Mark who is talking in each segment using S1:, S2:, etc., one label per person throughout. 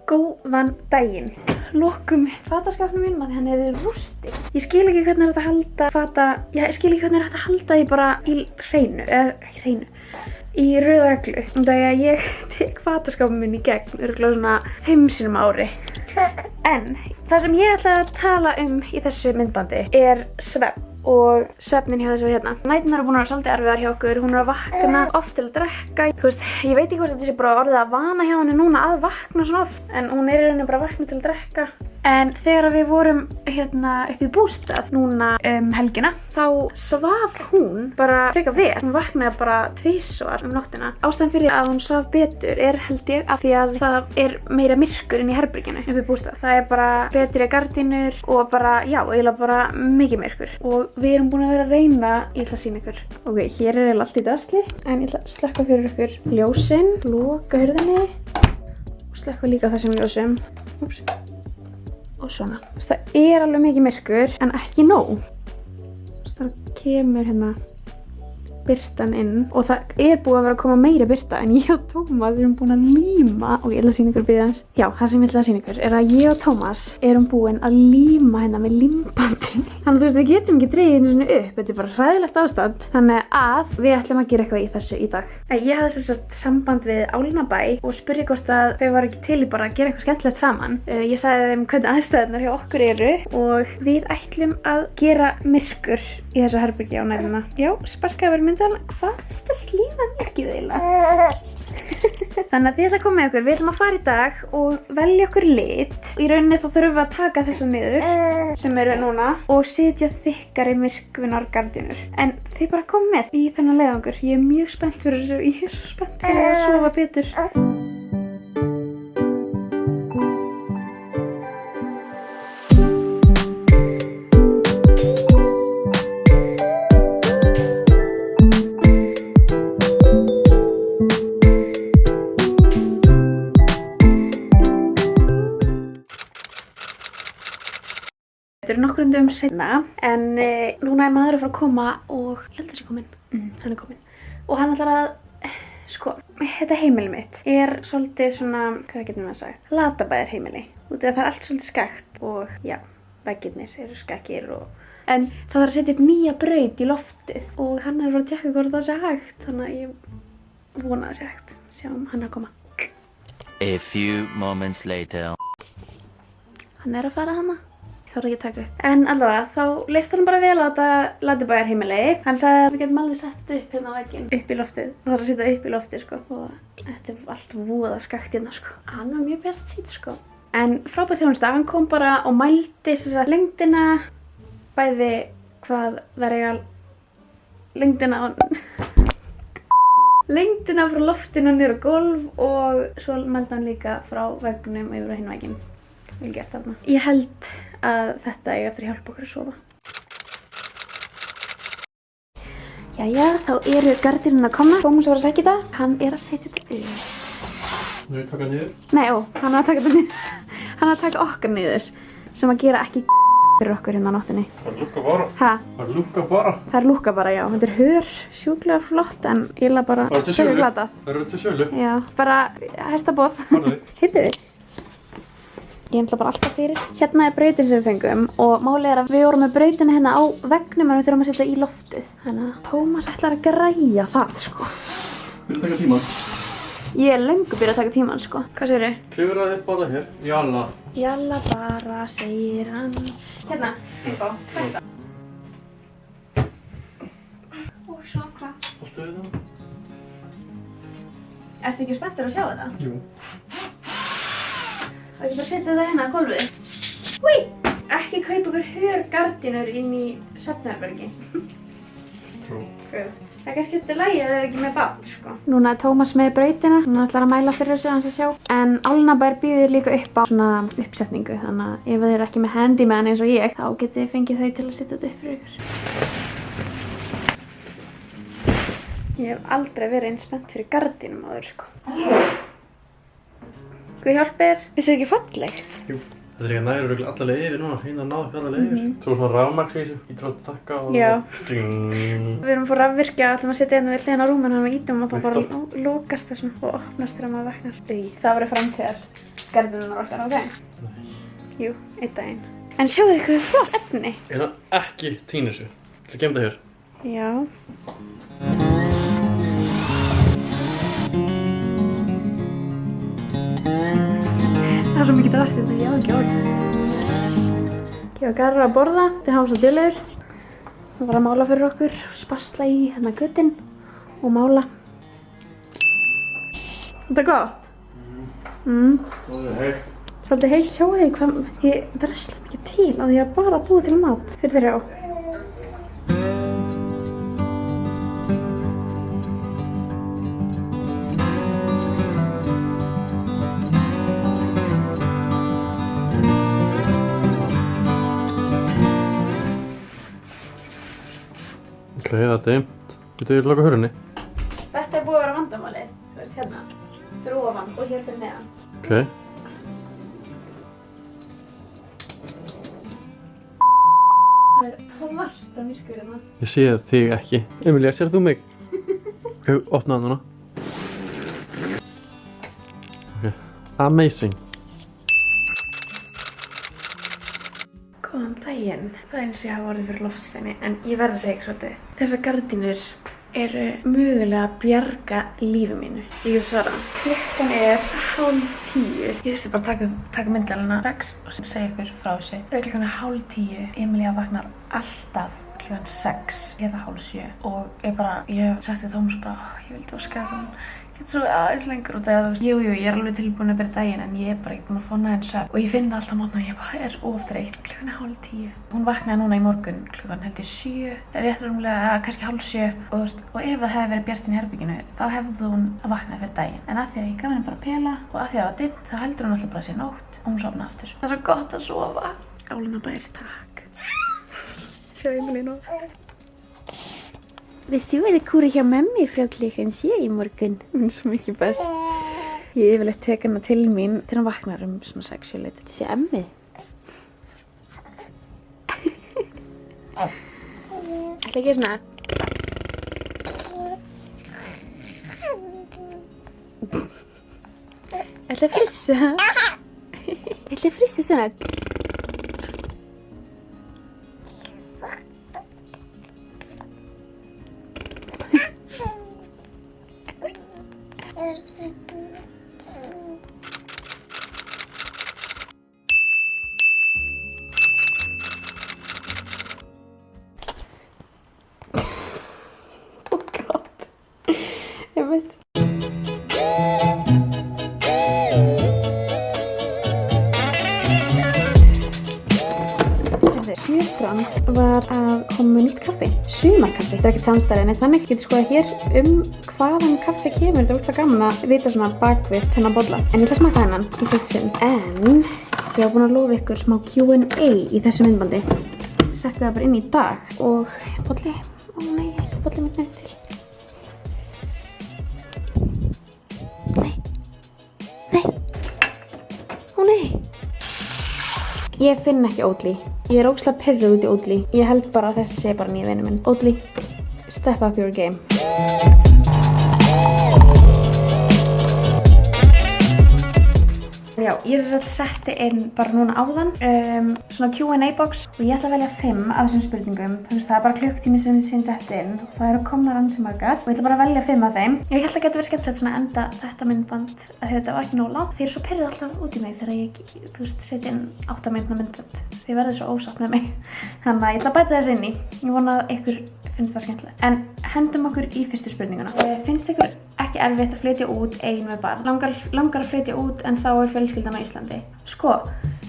S1: Góðan daginn. Lokum fataskapnum minn, því hann er rústi. Ég skil ekki hvernig hægt að halda halda því bara í hreinu, í rauða reglu. Þegar ég tek fataskapnum minn í gegn, örugglega svona 5 sinnum á ári. En það sem ég ætla að tala í þessu myndbandi er svefn. Og svefnin hjá þessu hérna. Næturnar eru búin að vera svolítið erfiðar hjá okkur. Hún er að vakna oft til að drekka. Þú veist, ég veit ekki hvort þetta sé bara orðið að vana hjá henni núna að vakna svona oft. En hún er í rauninni bara að vakna til að drekka. En þegar við vorum hérna upp í bústað núna helgina, þá svaf hún bara frekar vel. Hún vaknaði bara tvisvar nóttina. Ástæðan fyrir að hún svaf betur er held ég af því að það er meira myrkur inn í herberginu upp í bústað. Það er bara betri gardínur og bara, já, eiginlega bara mikið myrkur. Og við erum búin að vera að reyna, ég ætla að sýna ykkur. Ok, hér er eiginlega allt í drasli, en ég ætla að slökkva fyrir ykkur ljósin, loka hurðinni og slökkva líka þessum ljósum. Úps. Og svona. Það er alveg mikið myrkur, en ekki nóg. Það kemur hérna birtan inn og það er búið að vera að koma meiri birta en ég og Tómas erum búin að líma og ég ætla að sýna ykkur bíðans. Já, það sem ég ætla að sýna ykkur er að ég og Tómas erum búin að líma hérna með límbandin. Þannig að þú veist, við getum ekki dregið hérna svona upp, þetta er bara hræðilegt ástand. Þannig að við ætlum að gera eitthvað í þessu í dag. Ég hafði sem sagt samband við Álnabæ og spurði hvort að þau var ekki til í bara að gera eitthvað skemmtilegt saman. Ég sagði þeim hvernig aðstæðurnar hjá okkur eru og við ætlum að gera myrkur í þessu herbergi á næturnar. Já, sparkaði verið myndan. Hvað er þetta slíma mikið eiginlega? Þannig að þið ætla að koma með okkur. Við ætlum að fara í dag og velja okkur lit. Í rauninni þá þurfum við að taka þessa niður sem eru núna og setja þykkari myrkvunar gardínur. En þið bara komið með í þennan leiðangur. Ég er mjög spennt fyrir þessu. Ég er svo spennt fyrir að sofa betur. Þetta eru nokkrum dögum seinna, en núna er maður að fara að koma og ég held að það sé kominn. Hann er kominn. Og hann ætlar að, sko, þetta heimili mitt er svolítið svona, hvað getur maður sagt, latabæðar heimili. Það er allt svolítið skakkt og já, veggirnir eru skakkir en það þarf að setja upp nýja braut í loftið og hann er að fara að tjekka hvort það sé hægt, þannig að ég vona það sé hægt. Sjáum, hann er að koma.
S2: A few moments later.
S1: Hann er að fara hana. Það var ekki að taka upp. En allavega, þá leist hann bara vel á þetta Latabæjar heimili. Hann sagði að við getum alveg sett upp hérna á vegginn, upp í loftið. Það þarf að setja upp í loftið, sko. Og þetta er allt voða skakkt hérna, sko. Hann var mjög bjartsýnn, sko. En frábær þjónusta, hann kom bara og mældi þess að lengdina, bæði hvað það eiga lengdina lengdina frá loftinu niður á gólf og svo mældi hann líka frá veggnum yfir á hinn vegginn. Vel gert þarna. Ég held að þetta eiga eftir að hjálpa okkur að sofa. Jæja, þá eru gardínurnar komnar. Tómas var að sækja þetta. Hann er að setja þetta upp.
S3: Nú er ég taka niður?
S1: Nei, hann er að taka þetta niður. Hann er að taka okkar niður. Sem að gera ekki fyrir okkur hérna á nóttinni.
S3: Það er lúkka bara.
S1: Hæ?
S3: Það er lúkka bara.
S1: Það er lúkka bara, já. Þetta er hör, sjúklega flott, en ég laði bara
S3: sölu.
S1: glatað.
S3: Það eru til sölu?
S1: Já, bara hestaboð. Heyrðu þið? Ég ætla bara alltaf fyrir. Hérna er brautin sem við fengum og málið er að við vorum með brautina hérna á veggnum en við þurfum að setja í loftið. Þannig að Tómas ætlar að græja það, sko.
S3: Vil taka tíman?
S1: Ég er löngu byrjað að taka tíman, sko. Hvað segir þið?
S3: Klifraði bara hér. Jalla.
S1: Jalla bara, segir hann. Hérna, upp á. Þetta. Og svo hvað?
S3: Allt við það?
S1: Ertu ekki spenntur að sjá þetta?
S3: Jú.
S1: Það er bara að setja þetta hérna á gólfið. Húi! Ekki kaupa ykkur hörgardínur inn í svefnherbergi.
S3: Trú.
S1: Það er kannski þetta lagi að það er ekki með barn, sko. Núna er Tómas með brautina. Hann ætlar að mæla fyrir þessu hans að sjá. En Álnabær býður líka upp á svona uppsetningu. Þannig að ef þið eru ekki með handyman eins og ég, þá getið þið fengið þau til að setja þetta upp fyrir ykkur. Ég hef aldrei verið eins spennt fyrir gardínum áður, sko. Guð hjálpir. Finnst þið ekki falleg?
S3: Jú. Þetta er ekki nægur örugglega alla leið yfir núna, fín að ná upp alla leið yfir. Svo svona rafmaks í þessu, ég trúi að þakka og...
S1: Já.
S3: Ding.
S1: Við erum fór að virka, ætlum að setja hérna við hliðina á rúminu og ítum og þá bara lokast það svona og opnast þegar maður vaknar. Það verður framtíðar garðinunar okkar, ok? Jú, einn daginn. En sjáðu ykkur flott efni.
S3: Ég er ekki tína þessu. Það kemur það hér.
S1: Já. Það er svo mikið drast þetta, já, ekki orð. Gefa Garðar að borða, þið hafa svo duglegur. Hún var að mála fyrir okkur, spasla í hérna götin og mála. Þetta er gott.
S3: Það er heitt.
S1: Svolítið heilt, sjáu þig hvað ég drasla mikið til á því að bara búa til mat fyrir þeirra á.
S3: Ok, það er dimmt. Getur ég loka hurðinni?
S1: Þetta er búið að vera vandamálið, þú veist hérna, fyrir ofan og hér fyrir neðan.
S3: Ok.
S1: Það er svart af myrkur hérna.
S3: Ég sé þig ekki. Emilia, sér þú mig? Ok, opna það núna. Ok. Amazing.
S1: Góðan daginn. Það er eins og ég hafa orðið fyrir loftsteini, en ég verð að segja ykkur svolítið. Þessar gardínur eru mögulega að bjarga lífi mínu. Ég get svara. Klukkan er 9:30. Ég þurfti bara að taka myndalina strax og segja ykkur frá þessu. Þegar klukkan er 9:30, Emilia vaknar alltaf klukkan 6 eða 6:30 og ég setti Tómas bara, ég vildi óska að hún geti svo aðeins lengur út eða þú veist, jú, ég er alveg tilbúin að byrja daginn en ég er bara ekki búin að fá næðan svefn og ég finn það alltaf mótna að ég bara er ofþreytt. Klukkan er 9:30. Hún vaknaði núna í morgun klukkan held ég 7, rétt rúmlega, kannski 6:30 og þú veist, og ef það hefði verið bjart inn í herbygginu þá hefði hún vaknað fyrir daginn. En að því að ég gaf henni bara að pela og að því að það var dimmt þá heldur hún alltaf bara sér nótt og hún sofna aftur. Það er svo gott að sofa. Álunabær, takk. Sjá Emilíu nú. Við séum kúri hjá mömmu frá klukkan 7 í morgun. Hún er svo mikið best. Ég yfirleitt tek hana til mín þegar hann vaknar svona 6-7 leit. Þetta sé Emmi. Ætla ekki svona. Ætla að frissa. Ætla að frissa svona. Oh god. Jag vet. Sjöstrand var að koma með nýtt kaffi, sumarkaffi. Þetta er ekkert samstæðin, en þannig getur skoðað hér hvaðan kaffi kemur. Þetta er úrslag gaman að vita svona bakvið þennan bolla. En ég ætla að smaka hennan í fyrst sinn. En ég var búin að lofa ykkur smá Q&A í þessu myndbandi. Setti það bara inn í dag og bolli, ó nei, bolli mitt nefn til. Ó nei. Ég finn ekki Oatly. Ég er ógeðslega pirruð út í Oatly. Ég held bara að þessi sé bara nýja vinur minn. Oatly, step up your game. Já, ég setti inn bara núna áðan svona Q&A box og ég ætla að velja 5 af þessum spurningum. Þú veist, það er bara klukktími sem ég setti inn og það eru komnar ansi margar og ég ætla bara að velja 5 af þeim. Ég held að geta verið skemmtilegt svona enda þetta myndband að þetta var ekki nóg langt. Þið eru svo pirrið alltaf út í mig þegar ég, þú veist, setja inn 8 myndna myndband. Þið verður svo ósátt með mig. Þannig að ég ætla að bæta þessu inn í. Ég vona að ykkur finnst það skemmtilegt. En hendum okkur í fyrstu spurninguna. Finnst ykkur ekki erfitt að flytja út ein með barn? Langar að flytja út en þá er fjölskyldan á Íslandi? Sko,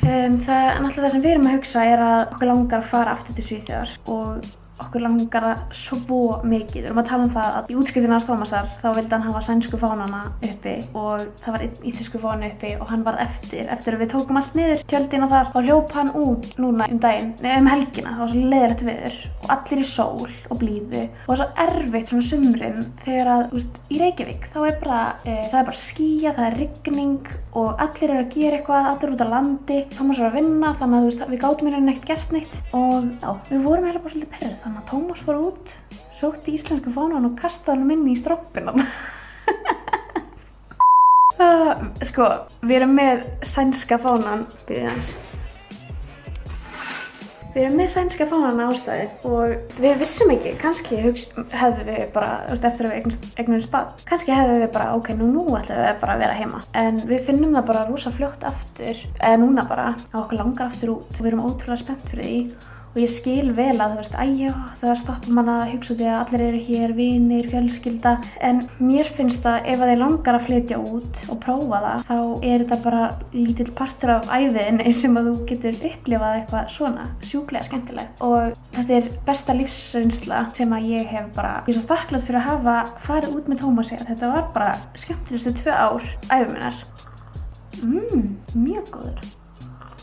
S1: það sem við erum að hugsa er að okkur langar að fara aftur til Svíþjóðar og okkur langar það svo mikið. Við erum að tala um það að í útskriftinni hans Tómasar þá vildi hann hafa sænsku fánana uppi og það var einn íslensku fáni uppi og hann varð eftir að við tókum allt niður tjöldin og þar og hljóp hann út núna helgina. Það var svo leiðilegt veður og allir í sól og blíðu og það var svo erfitt svona sumrin þegar að, þú veist, í Reykjavík þá er það er bara skýjað, það er rigning og allir eru að gera eitthvað, allir út á landi. Tómas var að vinna þannig að, þú veist, við gátum í rauninni ekkert gert neitt og já, við vorum eiginlega bara svolítið perrið þannig að Tómas fór út, sótti íslensku fánan og kastaði hann inn í strompina. Sko, við erum með sænska fánan, Við erum með sænska fánan ástæði og við vissum ekki, kannski hefðum við bara, þú veist, eftir að við eignumst barn, kannski hefðum við bara, ok, nú ætlum við bara að vera heima. En við finnum það bara rosa fljótt aftur, eða núna bara, að okkur langar aftur út og við erum ótrúlega spennt fyrir því. Og ég skil vel að, þú veist, það stoppar mann að hugsa út í að allir eru hér, vinir, fjölskylda. En mér finnst að ef þeir langar að flytja út og prófa það, þá er þetta bara lítill partur af æviðinni sem að þú getur upplifað eitthvað svona sjúklega skemmtilegt. Og þetta er besta lífsreynsla sem að ég hef bara, ég er svo þakklát fyrir að hafa farið út með Tómasi. Þetta var bara skemmtilegustu 2 ár ævi minnar. Mjög góður.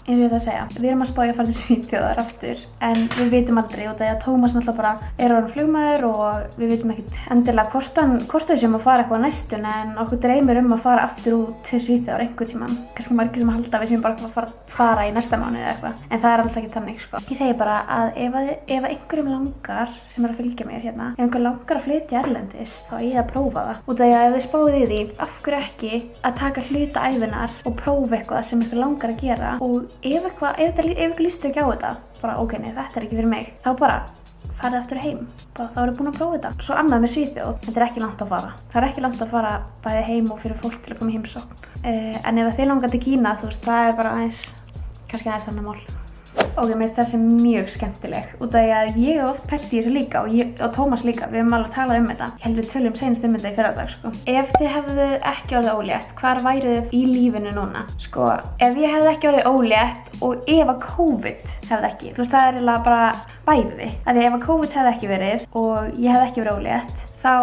S1: Eins og ég ætla að segja, við erum að spá í að fara til Svíþjóðar aftur en við vitum aldrei út af því að Tómas náttúrulega bara er orðinn flugmaður og við vitum ekkert endilega hvort við séum að fara eitthvað á næstunni en okkur dreymir að fara aftur út til Svíþjóðar einhvern tímann. Kannski margir sem halda að við séum bara að fara í næsta mánuði eða eitthvað en það er alls ekki þannig sko. Ég segi bara að ef einhverjum langar sem er að fylgja mér hérna, ef einhver langar að flytja erlendis þá ég að prófa það. Út af því að ef þið spáið í því, af hverju ekki að taka hluta ævinnar og prófa eitthvað sem ykkur langar að gera og ef ykkur líst ekki á þetta, bara ok, nei, þetta er ekki fyrir mig, þá bara farið aftur heim, bara þá eru búin að prófa þetta. Svo annað með Svíþjóð, þetta er ekki langt að fara. Það er ekki langt að fara bæði heim og fyrir fólk til að koma í heimsókn. En ef þið langar til Kína, þú veist, það er bara kannski aðeins annar mál. Ok, mér finnst þessi mjög skemmtileg út af því að ég hef oft pælt í þessu líka og Tómas líka, við höfum alveg talað um þetta. Ég held við tölum seinast um þetta í fyrradag, sko. Ef þið hefðu ekki orðið ólétt, hvar væruð þið í lífinu núna? Sko, ef ég hefði ekki orðið ólétt og ef að COVID hefði ekki, þú veist, það er eiginlega bara bæði. Af því ef að COVID hefði ekki verið og ég hefði ekki verið ólétt, þá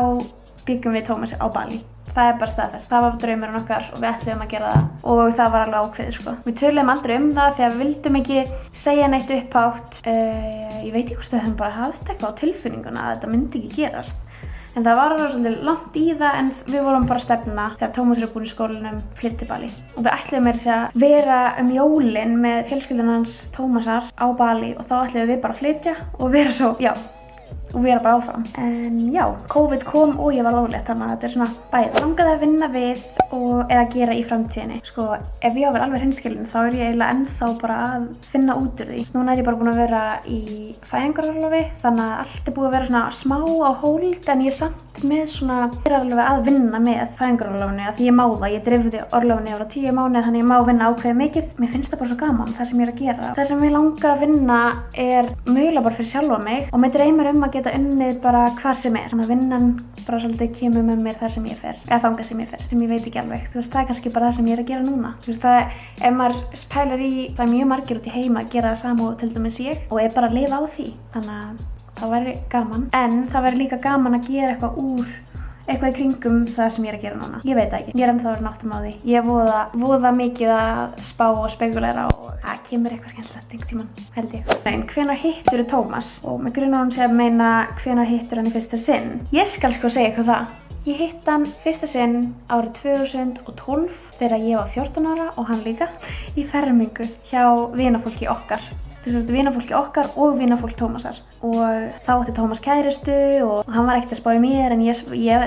S1: byggum við Tómasi á Bali. Það er bara staðfest, það var draumurinn okkar og við ætluðum að gera það og það var alveg ákveðið sko. Við töluðum aldrei um það því að við vildum ekki segja neitt upphátt. Ég veit ekki hvort við höfum bara haft eitthvað á tilfinninguna að þetta myndi ekki gerast. En það var alveg svolítið langt í það en við vorum bara að stefna þegar Tómas er búinn í skólanum flytt til Bali. Og við ætluðum meira að vera jólin með fjölskylduna hans Tómasar á Bali og þá ætluðum við bara að flytja og vera svo, og vera bara áfram. En já, COVID kom og ég var ólétt þannig að þetta er svona bæði. Langaði að vinna við eða gera í framtíðinni. Sko, ef ég á að vera alveg hreinskilin þá er ég eiginlega ennþá bara að finna út úr því. Núna er ég bara búin að vera í fæðingarorlofi þannig að allt er búið að vera svona smá á hold en ég er samt með svona alveg að vinna með fæðingarorlofinu að því ég má það. Ég dreifði orlofinu yfir á 10 mánuði þannig ég má vinna ákveðið mikið. Mér finnst það bara svo gaman það sem ég er að gera. Það sem ég langar að vinna er mögulega bara fyrir sjálfa mig og mig dreymir að geta unnið bara hvað sem er. Þannig að vinnan bara svolítið kemur með mér þar sem ég fer, eða þangað sem ég fer, sem ég veit ekki alveg. Þú veist, það er kannski bara það sem ég er að gera núna. Þú veist, ef maður pælar í, það er mjög margir út í heima að gera það sama og til dæmis ég og er bara að lifa á því. Þannig að það væri gaman. En það væri líka gaman að gera eitthvað í kringum það sem ég er að gera núna. Ég veit það ekki. Ég er ennþá að áttum á því. Ég er voða mikið að spá og spekulera og það kemur eitthvað skemmtilegt einhvern tímann, held ég. En hvenær hittirðu Tómas? Og mig grunar hún sé að meina hvenær hittir hann í fyrsta sinn. Ég skal sko segja eitthvað það. Ég hitt hann fyrsta sinn árið 2012 þegar ég var 14 ára og hann líka í fermingu hjá vinafólki okkar. Þess að vinafólki okkar og vinafólk Tómasar. Og þá átti Tómas kærustu og hann var ekkert að spá í mér en ég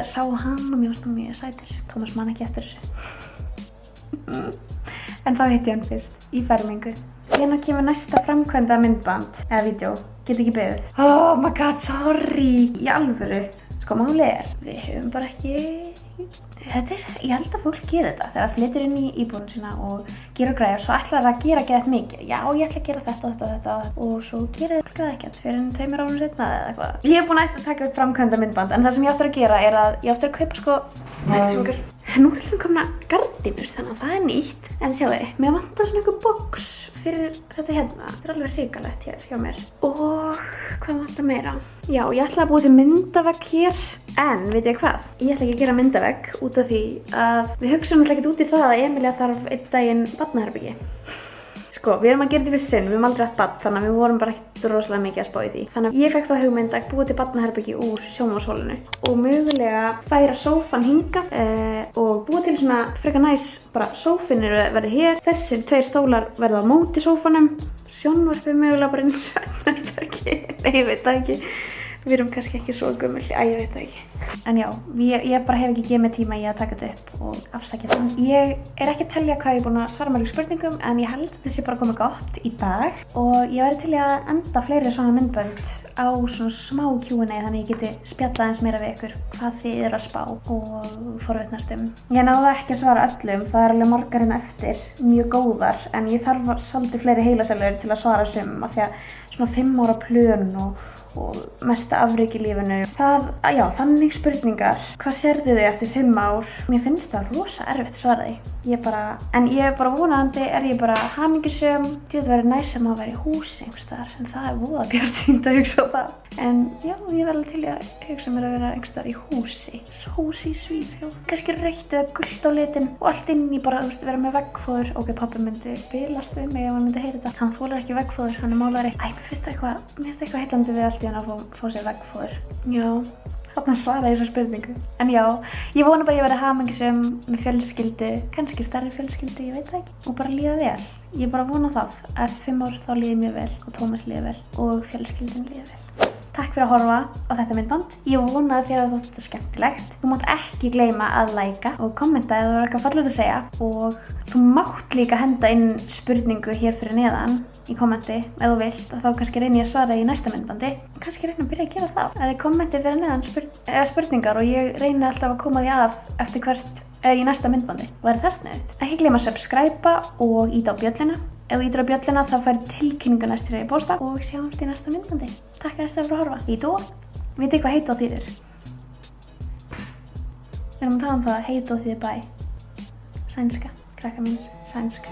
S1: sá hann og mér fannst hann mjög sætur. Tómas man ekki eftir þessu. En þá hitti ég hann fyrst í fermingu. Hérna kemur næsta framkvæmda myndband eða vídeo, get ekki beðið. Oh my god, sorry. Í alvöru. Sko málið er, við höfum bara ekki, ég held að fólk gera þetta þegar það flytur inn í íbúðina sína og gera græður svo ætlar það að gera geðvægt mikið. Já, ég ætla að gera þetta og svo gerir fólk það ekkert fyrir 2 árum seinna eða eitthvað. Ég hef búin að taka upp framkvæmda myndband en það sem ég áttur að gera er að ég áttur að kaupa sko, En nú erum við komin að gardínur, þannig að það er nýtt. En sjáu þið, mér vantar svona einhver box fyrir þetta hérna. Þetta er alveg hrikalegt hér hjá mér. Og hvað vantar meira? Já, ég ætla að búa til myndavegg hér. En, veit ég hvað? Ég ætla ekki að gera myndavegg út af því að við hugsaum alltaf ekkert út í það að Emilía þarf einn daginn barnaherbergi. Sko, við erum að gera þetta fyrst sinn, við erum aldrei átt barn, þannig að við vorum bara ekkert rosalega mikið að spá í því. Þannig að ég fekk þá hugmynd að búa til barnaherbergi úr sjónvarpshólinu og mögulega færa sófann hingað og búa til svona frekar næs, bara sófinn verði hér, þessir 2 stólar verða á móti sófanum, sjónvarpið mögulega bara inn í svefnherbergi, nei, ég veit það ekki. Við erum kannski ekki svo gömul, ég veit það ekki. En já, ég bara hef ekki gefið mig tíma í að taka þetta upp og afsækja það. Ég er ekki að telja hvað ég er búin að svara mörgum spurningum, en ég held að þetta sé bara komið gott í dag. Og ég væri til í að enda fleiri svona myndbönd á svona smá Q&A þannig ég geti spjallað eins meira við ykkur hvað þið eru að spá og forvitnast um. Ég náði ekki að svara öllum, það er alveg margar hérna eftir, mjög góðar, en ég þarf svolítið fleiri heilasellur til að svara sumum af því að svona 5 ára plön og mesta afrek í lífinu. Já, þannig spurningar. Hvað sérðu þið eftir 5 ár? Mér finnst það rosa erfitt svara því. En ég er bara vonandi, er ég bara hamingjusöm. Þetta verður næst sem að vera í húsi einhvers staðar, en það er voða bjartsýnt að hugsa á það. En já, ég verður til að hugsa mér að vera einhvers staðar í húsi. Húsi í Svíþjóð. Kannski rautt eða gult á litin og allt inn í bara, vera með veggfóður. Ok, pabbi myndi bilast mig ef hann myndi heyra þetta. Hann þolir ekki veggfóður, hann er málari. Æ, mér finnst eitthvað heillandi við allt í hann að fá sér veggfóður. Já, þarna svara ég þessar spurningu. En já, ég vona bara að ég verði hamingjusöm með fjölskyldu, kannski stærri fjölskyldu, ég veit það ekki. Og bara líða vel. Ég bara vona það. Eftir 5 ár þá líði mér vel og Tómas líði vel og fjölskyldun líði vel. Takk fyrir að horfa á þetta myndband. Ég vona að þér hafi þótt þetta skemmtilegt. Þú mátt ekki gleyma að læka og kommenta ef þú er eitthvað fallegt að segja. Og þú mátt líka henda inn spurningu hér fyrir neðan í kommenti ef þú vilt og þá kannski reyni ég að svara í næsta myndbandi. Kannski reyna að byrja að gera það. Ef þið kommentið fyrir neðan spurningar og ég reyni alltaf að koma því að eftir hvert í næsta myndbandi. Væri það sniðugt. Ekki gleyma að subscribe og íta á bjölluna. Ef þú ítir á bjölluna þá færðu tilkynningu næst þegar ég posta og sjáumst í næsta myndbandi. Takk fyrir að horfa. Heitó. Vitið hvað heitó þýðir? Við erum að tala um það að heitó þýðir bæ. Sænska. Krakkar mínir. Sænska.